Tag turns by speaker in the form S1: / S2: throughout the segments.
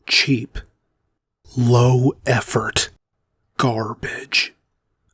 S1: cheap, low effort garbage.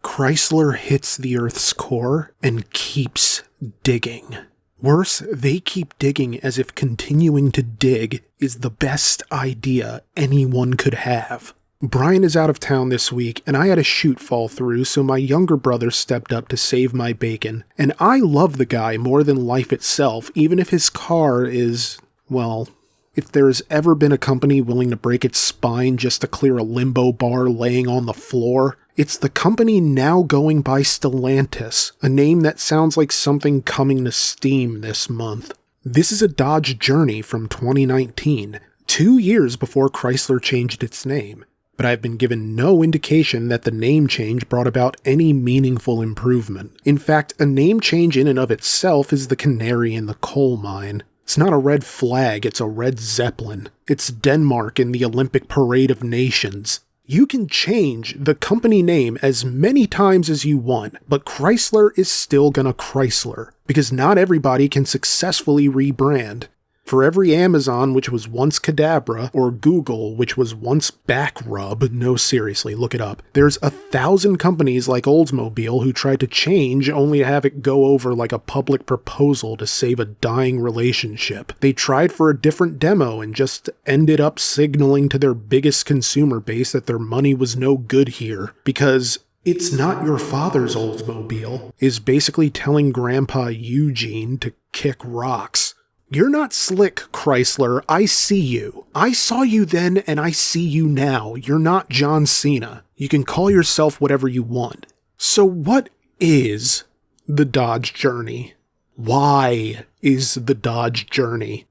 S1: Chrysler hits the Earth's core and keeps digging. Worse, they keep digging as if continuing to dig is the best idea anyone could have. Brian is out of town this week, and I had a shoot fall through, so my younger brother stepped up to save my bacon. And I love the guy more than life itself, even if his car is, well, if there has ever been a company willing to break its spine just to clear a limbo bar laying on the floor, it's the company now going by Stellantis, a name that sounds like something coming to Steam this month. This is a Dodge Journey from 2019, 2 years before Chrysler changed its name, but I've been given no indication that the name change brought about any meaningful improvement. In fact, a name change in and of itself is the canary in the coal mine. It's not a red flag, it's a red zeppelin. It's Denmark in the Olympic Parade of Nations. You can change the company name as many times as you want, but Chrysler is still gonna Chrysler, because not everybody can successfully rebrand. For every Amazon, which was once Cadabra, or Google, which was once Backrub, no seriously, look it up, there's 1,000 companies like Oldsmobile who tried to change only to have it go over like a public proposal to save a dying relationship. They tried for a different demo and just ended up signaling to their biggest consumer base that their money was no good here, because "it's not your father's Oldsmobile" is basically telling Grandpa Eugene to kick rocks. You're not slick, Chrysler. I see you. I saw you then and I see you now. You're not John Cena. You can call yourself whatever you want. So what is the Dodge Journey? Why is the Dodge Journey?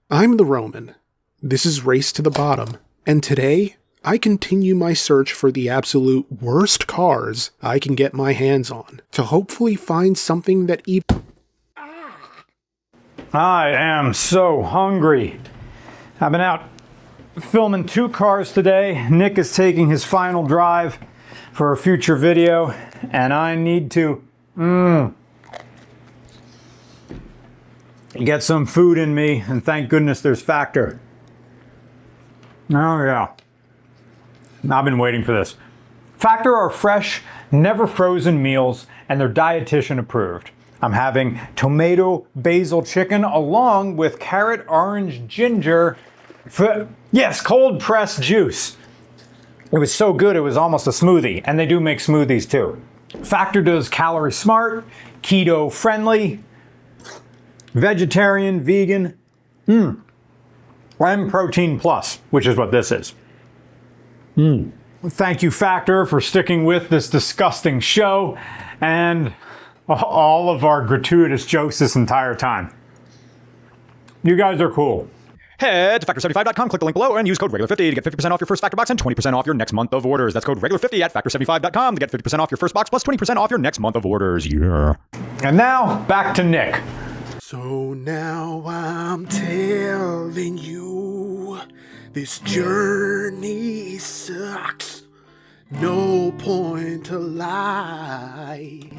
S1: I'm the Roman. This is Race to the Bottom. And today, I continue my search for the absolute worst cars I can get my hands on to hopefully find something that even...
S2: I am so hungry. I've been out filming 2 cars today. Nick is taking his final drive for a future video, and I need to get some food in me, and thank goodness there's Factor. Oh yeah, I've been waiting for this. Factor are fresh, never frozen meals, and they're dietitian approved. I'm having tomato basil chicken along with carrot orange ginger, yes, cold pressed juice. It was so good it was almost a smoothie, and they do make smoothies too. Factor does calorie smart, keto friendly, vegetarian, vegan, and protein plus, which is what this is. Thank you, Factor, for sticking with this disgusting show and all of our gratuitous jokes this entire time. You guys are cool.
S3: Head to Factor75.com, click the link below, and use code regular50 to get 50% off your first Factor box and 20% off your next month of orders. That's code regular50 at Factor75.com to get 50% off your first box plus 20% off your next month of orders. Yeah.
S2: And now, back to Nick.
S1: So now I'm telling you, this journey sucks. No point to lie.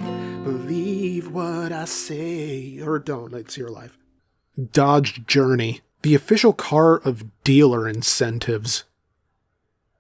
S1: Believe what I say. Or don't, it's your life. Dodge Journey, the official car of dealer incentives.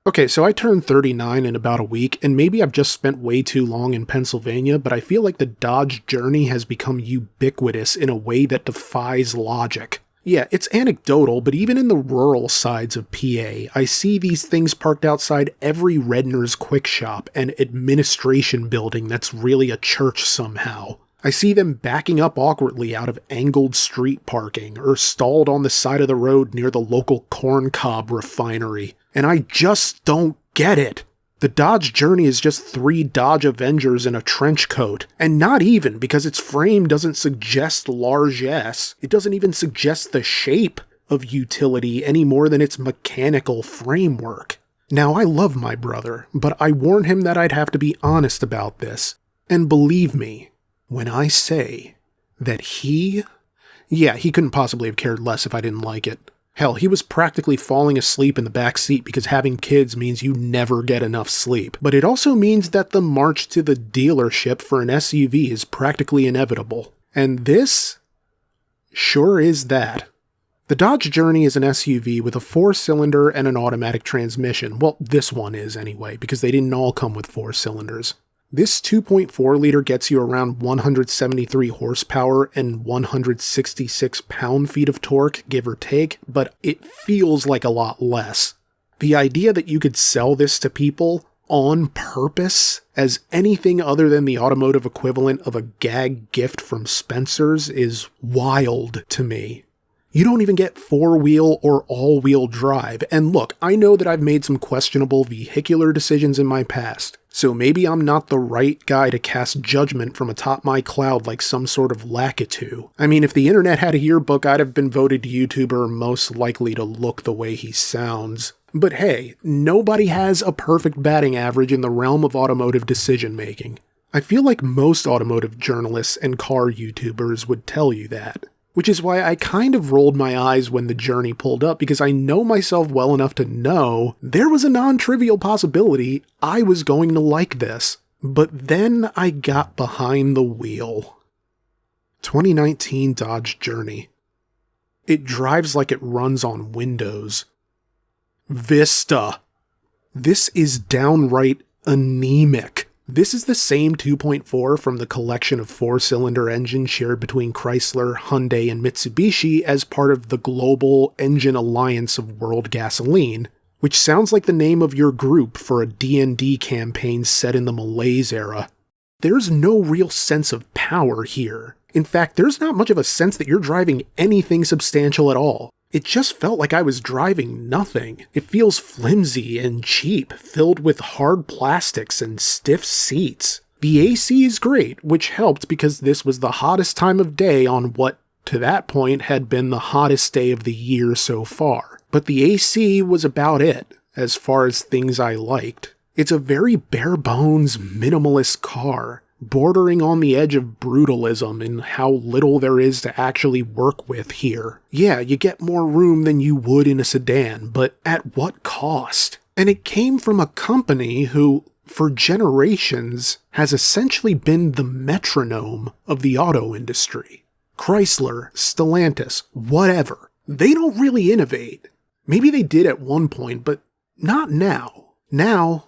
S1: Okay, so I turned 39 in about a week, and maybe I've just spent way too long in Pennsylvania, but I feel like the Dodge Journey has become ubiquitous in a way that defies logic. Yeah, it's anecdotal, but even in the rural sides of PA, I see these things parked outside every Redner's Quick Shop and administration building that's really a church somehow. I see them backing up awkwardly out of angled street parking or stalled on the side of the road near the local corncob refinery, and I just don't get it. The Dodge Journey is just 3 Dodge Avengers in a trench coat. And not even, because its frame doesn't suggest largesse. It doesn't even suggest the shape of utility any more than its mechanical framework. Now, I love my brother, but I warned him that I'd have to be honest about this. And believe me, when I say that he couldn't possibly have cared less if I didn't like it. Hell, he was practically falling asleep in the back seat because having kids means you never get enough sleep. But it also means that the march to the dealership for an SUV is practically inevitable. And this sure is that. The Dodge Journey is an SUV with a 4-cylinder and an automatic transmission. Well, this one is anyway, because they didn't all come with 4 cylinders. This 2.4-liter gets you around 173 horsepower and 166 pound-feet of torque, give or take, but it feels like a lot less. The idea that you could sell this to people on purpose as anything other than the automotive equivalent of a gag gift from Spencer's is wild to me. You don't even get 4-wheel or all-wheel drive, and look, I know that I've made some questionable vehicular decisions in my past, so maybe I'm not the right guy to cast judgment from atop my cloud like some sort of Lakitu. I mean, if the internet had a yearbook, I'd have been voted YouTuber most likely to look the way he sounds. But hey, nobody has a perfect batting average in the realm of automotive decision-making. I feel like most automotive journalists and car YouTubers would tell you that. Which is why I kind of rolled my eyes when the Journey pulled up, because I know myself well enough to know there was a non-trivial possibility I was going to like this. But then I got behind the wheel. 2019 Dodge Journey. It drives like it runs on Windows. Vista. This is downright anemic. This is the same 2.4 from the collection of 4-cylinder engines shared between Chrysler, Hyundai, and Mitsubishi as part of the Global Engine Alliance of World Gasoline, which sounds like the name of your group for a D&D campaign set in the Malaise era. There's no real sense of power here. In fact, there's not much of a sense that you're driving anything substantial at all. It just felt like I was driving nothing. It feels flimsy and cheap, filled with hard plastics and stiff seats. The AC is great, which helped because this was the hottest time of day on what, to that point, had been the hottest day of the year so far. But the AC was about it, as far as things I liked. It's a very bare-bones, minimalist car, bordering on the edge of brutalism in how little there is to actually work with here. Yeah, you get more room than you would in a sedan, but at what cost? And it came from a company who, for generations, has essentially been the metronome of the auto industry. Chrysler, Stellantis, whatever. They don't really innovate. Maybe they did at one point, but not now. Now,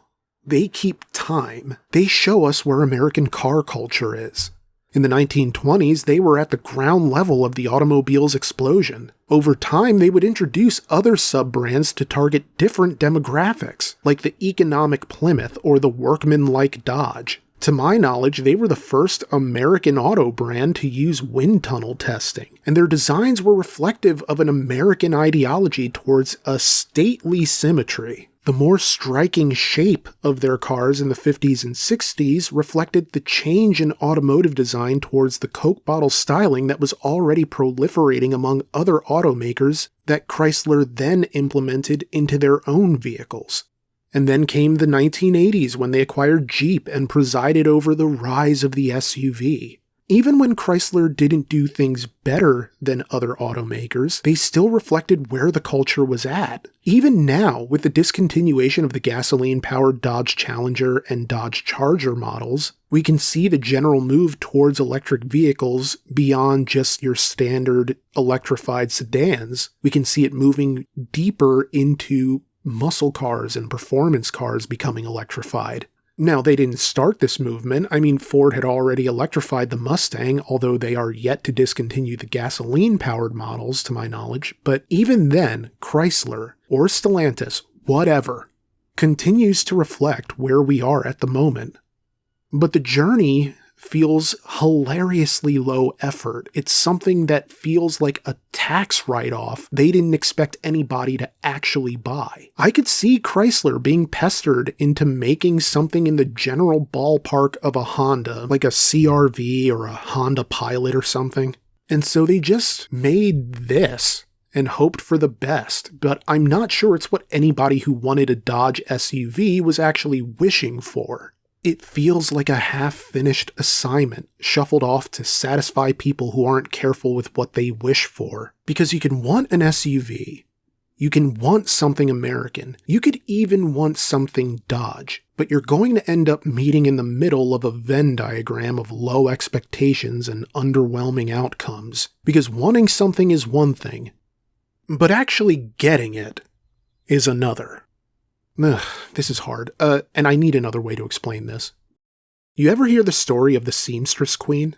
S1: they keep time. They show us where American car culture is. In the 1920s, they were at the ground level of the automobile's explosion. Over time, they would introduce other sub-brands to target different demographics, like the economic Plymouth or the workman-like Dodge. To my knowledge, they were the first American auto brand to use wind tunnel testing, and their designs were reflective of an American ideology towards a stately symmetry. The more striking shape of their cars in the 50s and 60s reflected the change in automotive design towards the Coke bottle styling that was already proliferating among other automakers that Chrysler then implemented into their own vehicles. And then came the 1980s when they acquired Jeep and presided over the rise of the SUV. Even when Chrysler didn't do things better than other automakers, they still reflected where the culture was at. Even now, with the discontinuation of the gasoline-powered Dodge Challenger and Dodge Charger models, we can see the general move towards electric vehicles beyond just your standard electrified sedans. We can see it moving deeper into muscle cars and performance cars becoming electrified. Now, they didn't start this movement. I mean, Ford had already electrified the Mustang, although they are yet to discontinue the gasoline-powered models, to my knowledge. But even then, Chrysler, or Stellantis, whatever, continues to reflect where we are at the moment. But the Journey feels hilariously low effort. It's something that feels like a tax write-off they didn't expect anybody to actually buy. I could see Chrysler being pestered into making something in the general ballpark of a Honda, like a CR-V or a Honda Pilot or something. And so they just made this and hoped for the best, but I'm not sure it's what anybody who wanted a Dodge SUV was actually wishing for. It feels like a half-finished assignment, shuffled off to satisfy people who aren't careful with what they wish for. Because you can want an SUV, you can want something American, you could even want something Dodge, but you're going to end up meeting in the middle of a Venn diagram of low expectations and underwhelming outcomes. Because wanting something is one thing, But actually getting it is another. Ugh, this is hard, and I need another way to explain this. You ever hear the story of the seamstress queen?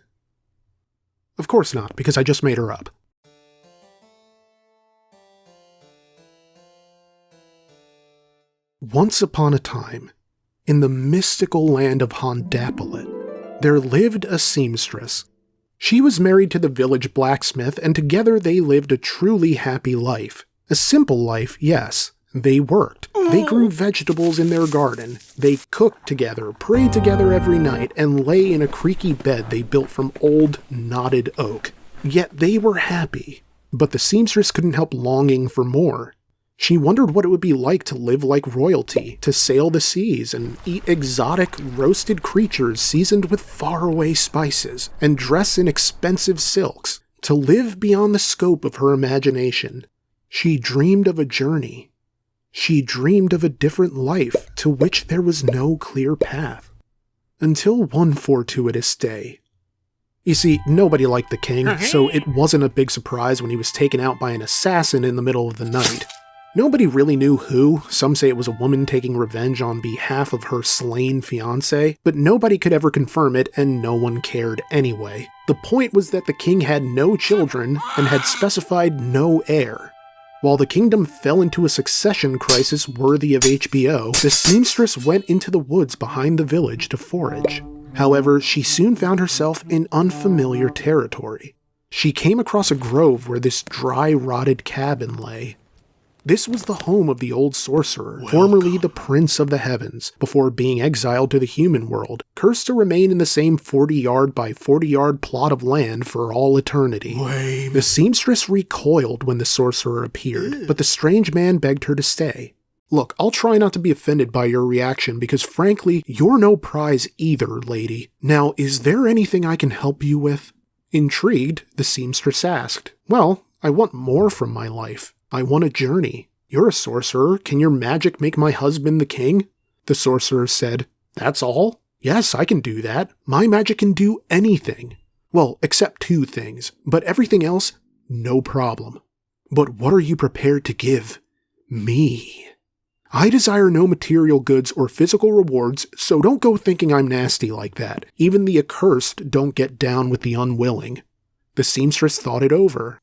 S1: Of course not, because I just made her up. Once upon a time, in the mystical land of Hondapolit, there lived a seamstress. She was married to the village blacksmith, and together they lived a truly happy life. A simple life, yes. They worked. They grew vegetables in their garden. They cooked together, prayed together every night, and lay in a creaky bed they built from old, knotted oak. Yet they were happy. But the seamstress couldn't help longing for more. She wondered what it would be like to live like royalty, to sail the seas and eat exotic, roasted creatures seasoned with faraway spices, and dress in expensive silks, to live beyond the scope of her imagination. She dreamed of a journey. She dreamed of a different life to which there was no clear path. Until one fortuitous day. You see, nobody liked the king, so it wasn't a big surprise when he was taken out by an assassin in the middle of the night. Nobody really knew who. Some say it was a woman taking revenge on behalf of her slain fiancé, but nobody could ever confirm it, and no one cared anyway. The point was that the king had no children and had specified no heir. While the kingdom fell into a succession crisis worthy of HBO, the seamstress went into the woods behind the village to forage. However, she soon found herself in unfamiliar territory. She came across a grove where this dry, rotted cabin lay. This was the home of the old sorcerer, formerly the Prince of the Heavens, before being exiled to the human world, cursed to remain in the same 40-yard by 40-yard plot of land for all eternity.
S4: Lame.
S1: The seamstress recoiled when the sorcerer appeared, but the strange man begged her to stay. Look, I'll try not to be offended by your reaction because frankly, you're no prize either, lady. Now, is there anything I can help you with? Intrigued, the seamstress asked. Well, I want more from my life. I want a journey. You're a sorcerer. Can your magic make my husband the king? The sorcerer said, That's all? Yes, I can do that. My magic can do anything. Well, except 2 things, but everything else, no problem. But what are you prepared to give? Me. I desire no material goods or physical rewards, so don't go thinking I'm nasty like that. Even the accursed don't get down with the unwilling. The seamstress thought it over.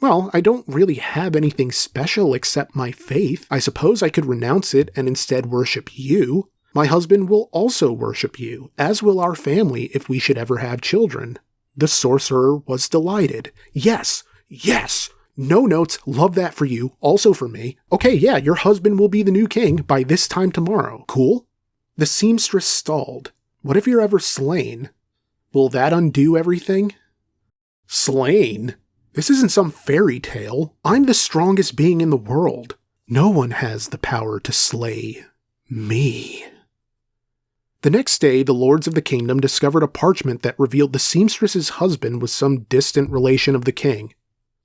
S1: Well, I don't really have anything special except my faith. I suppose I could renounce it and instead worship you. My husband will also worship you, as will our family if we should ever have children. The sorcerer was delighted. Yes, yes! No notes, love that for you, also for me. Okay, yeah, your husband will be the new king by this time tomorrow. Cool? The seamstress stalled. What if you're ever slain? Will that undo everything? Slain? This isn't some fairy tale. I'm the strongest being in the world. No one has the power to slay me. The next day, the lords of the kingdom discovered a parchment that revealed the seamstress's husband was some distant relation of the king.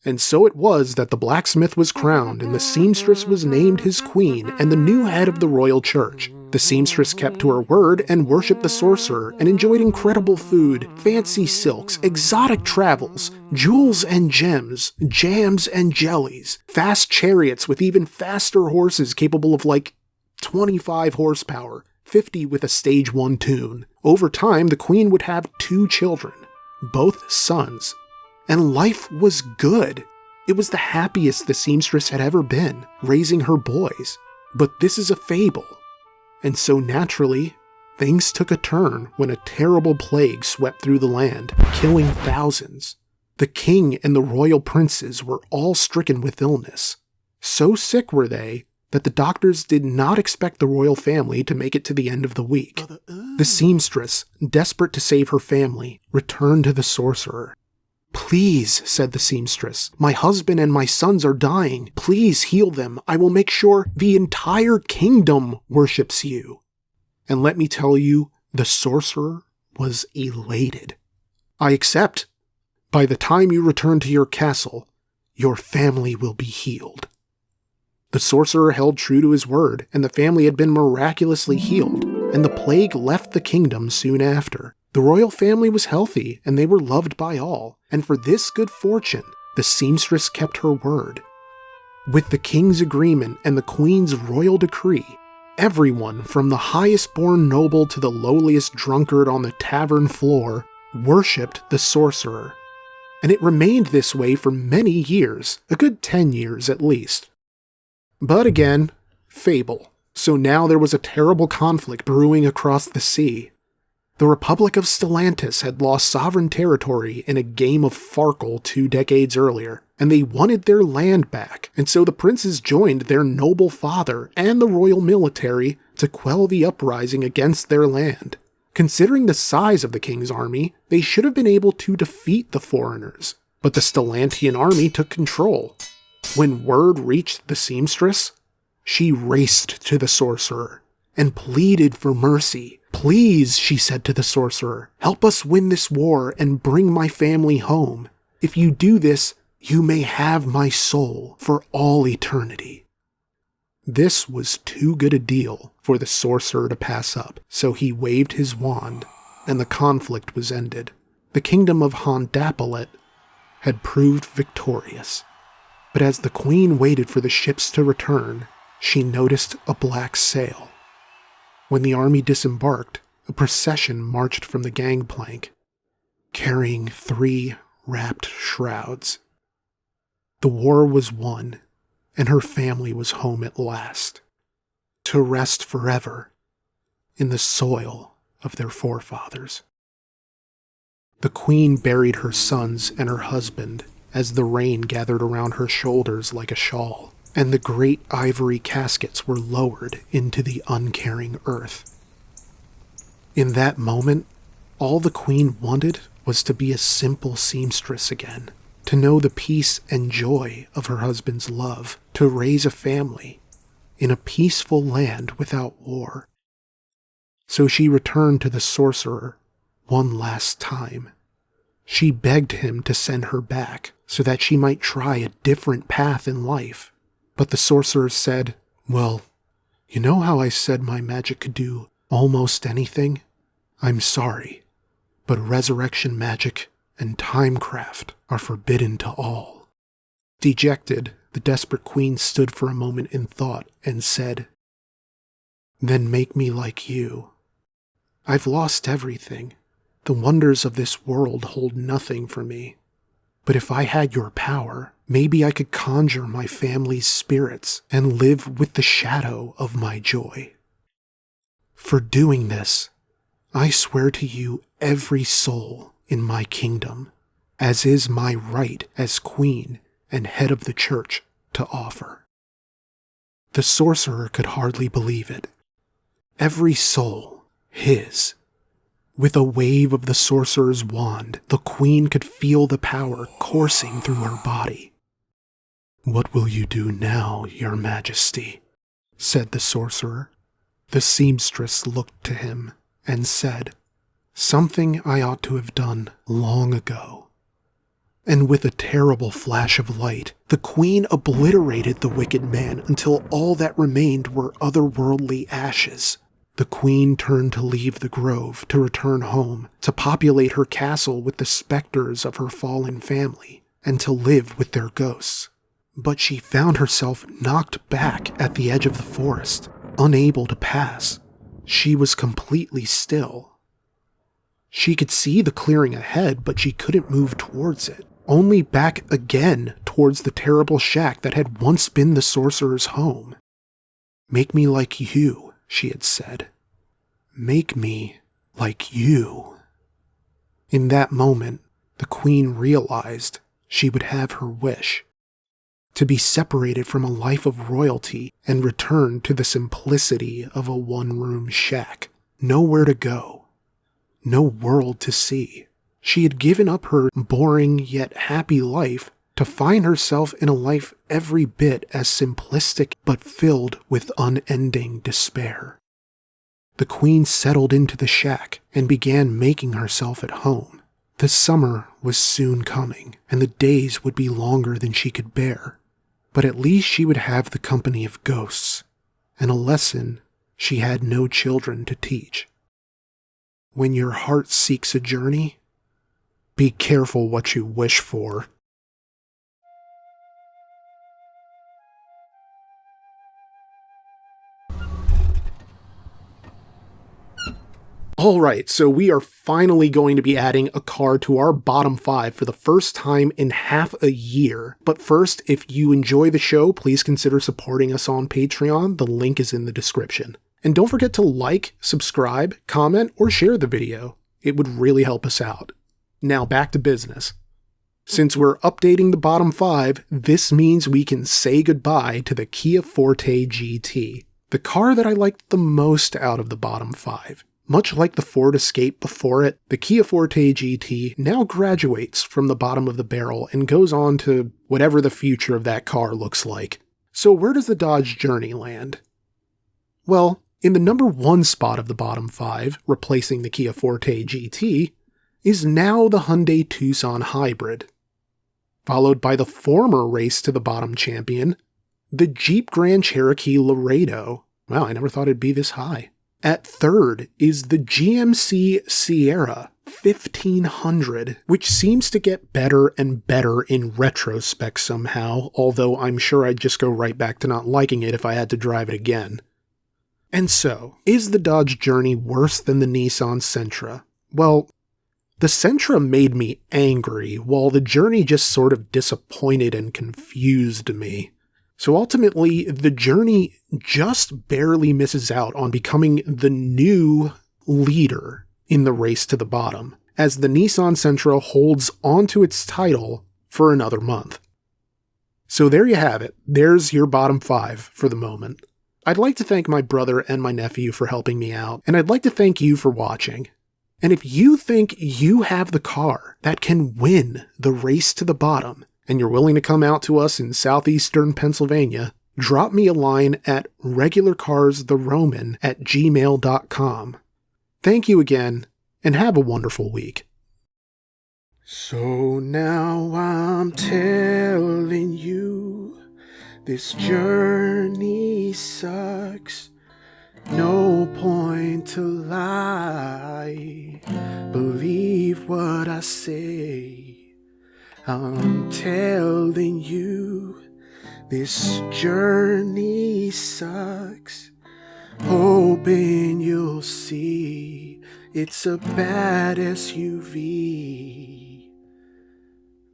S1: And so it was that the blacksmith was crowned, and the seamstress was named his queen and the new head of the royal church. The seamstress kept to her word and worshipped the sorcerer and enjoyed incredible food, fancy silks, exotic travels, jewels and gems, jams and jellies, fast chariots with even faster horses capable of 25 horsepower, 50 with a stage 1 tune. Over time, the queen would have 2 children, both sons. And life was good. It was the happiest the seamstress had ever been, raising her boys. But this is a fable. And so naturally, things took a turn when a terrible plague swept through the land, killing thousands. The king and the royal princes were all stricken with illness. So sick were they that the doctors did not expect the royal family to make it to the end of the week. The seamstress, desperate to save her family, returned to the sorcerer. Please, said the seamstress, my husband and my sons are dying. Please heal them. I will make sure the entire kingdom worships you. And let me tell you, the sorcerer was elated. I accept. By the time you return to your castle, your family will be healed. The sorcerer held true to his word, and the family had been miraculously healed, and the plague left the kingdom soon after. The royal family was healthy, and they were loved by all, and for this good fortune, the seamstress kept her word. With the king's agreement and the queen's royal decree, everyone from the highest-born noble to the lowliest drunkard on the tavern floor worshipped the sorcerer. And it remained this way for many years, a good 10 years at least. But again, fable. So now there was a terrible conflict brewing across the sea. The Republic of Stellantis had lost sovereign territory in a game of Farkle 2 decades earlier, and they wanted their land back, and so the princes joined their noble father and the royal military to quell the uprising against their land. Considering the size of the king's army, they should have been able to defeat the foreigners, but the Stellantian army took control. When word reached the seamstress, she raced to the sorcerer and pleaded for mercy. "Please," she said to the sorcerer, "help us win this war and bring my family home. If you do this, you may have my soul for all eternity." This was too good a deal for the sorcerer to pass up, so he waved his wand, and the conflict was ended. The kingdom of Hondapolet had proved victorious. But as the queen waited for the ships to return, she noticed a black sail. When the army disembarked, a procession marched from the gangplank, carrying 3 wrapped shrouds. The war was won, and her family was home at last, to rest forever in the soil of their forefathers. The queen buried her sons and her husband as the rain gathered around her shoulders like a shawl, and the great ivory caskets were lowered into the uncaring earth. In that moment, all the queen wanted was to be a simple seamstress again, to know the peace and joy of her husband's love, to raise a family in a peaceful land without war. So she returned to the sorcerer one last time. She begged him to send her back so that she might try a different path in life. But the sorcerer said, "Well, you know how I said my magic could do almost anything? I'm sorry, but resurrection magic and timecraft are forbidden to all." Dejected, the desperate queen stood for a moment in thought and said, "Then make me like you. I've lost everything. The wonders of this world hold nothing for me. But if I had your power, maybe I could conjure my family's spirits and live with the shadow of my joy. For doing this, I swear to you every soul in my kingdom, as is my right as queen and head of the church to offer." The sorcerer could hardly believe it. Every soul, his. With a wave of the sorcerer's wand, the queen could feel the power coursing through her body. "What will you do now, your majesty?" said the sorcerer. The seamstress looked to him and said, "Something I ought to have done long ago." And with a terrible flash of light, the queen obliterated the wicked man until all that remained were otherworldly ashes. The queen turned to leave the grove, to return home, to populate her castle with the specters of her fallen family, and to live with their ghosts. But she found herself knocked back at the edge of the forest, unable to pass. She was completely still. She could see the clearing ahead, but she couldn't move towards it, only back again towards the terrible shack that had once been the sorcerer's home. "Make me like you," she had said. "Make me like you." In that moment, the queen realized she would have her wish. To be separated from a life of royalty and return to the simplicity of a one-room shack. Nowhere to go. No world to see. She had given up her boring yet happy life to find herself in a life every bit as simplistic but filled with unending despair. The queen settled into the shack and began making herself at home. The summer was soon coming, and the days would be longer than she could bear. But at least she would have the company of ghosts, and a lesson she had no children to teach. When your heart seeks a journey, be careful what you wish for. Alright, so we are finally going to be adding a car to our bottom 5 for the first time in half a year. But first, if you enjoy the show, please consider supporting us on Patreon. The link is in the description. And don't forget to like, subscribe, comment, or share the video. It would really help us out. Now back to business. Since we're updating the bottom 5, this means we can say goodbye to the Kia Forte GT, the car that I liked the most out of the bottom 5. Much like the Ford Escape before it, the Kia Forte GT now graduates from the bottom of the barrel and goes on to whatever the future of that car looks like. So where does the Dodge Journey land? Well, in the number 1 spot of the bottom 5, replacing the Kia Forte GT, is now the Hyundai Tucson Hybrid. Followed by the former race to the bottom champion, the Jeep Grand Cherokee Laredo. Wow, I never thought it'd be this high. At third is the GMC Sierra 1500, which seems to get better and better in retrospect somehow, although I'm sure I'd just go right back to not liking it if I had to drive it again. And so, is the Dodge Journey worse than the Nissan Sentra? Well, the Sentra made me angry, while the Journey just sort of disappointed and confused me. So ultimately, the Journey just barely misses out on becoming the new leader in the race to the bottom, as the Nissan Sentra holds onto its title for another month. So there you have it. There's your bottom 5 for the moment. I'd like to thank my brother and my nephew for helping me out, and I'd like to thank you for watching. And if you think you have the car that can win the race to the bottom, and you're willing to come out to us in southeastern Pennsylvania, drop me a line at regularcarstheroman@gmail.com. Thank you again, and have a wonderful week. So now I'm telling you, this journey sucks. No point to lie. Believe what I say. I'm telling you, this journey sucks. Hoping you'll see it's a bad SUV.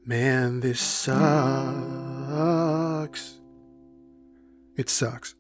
S1: Man, this sucks. It sucks.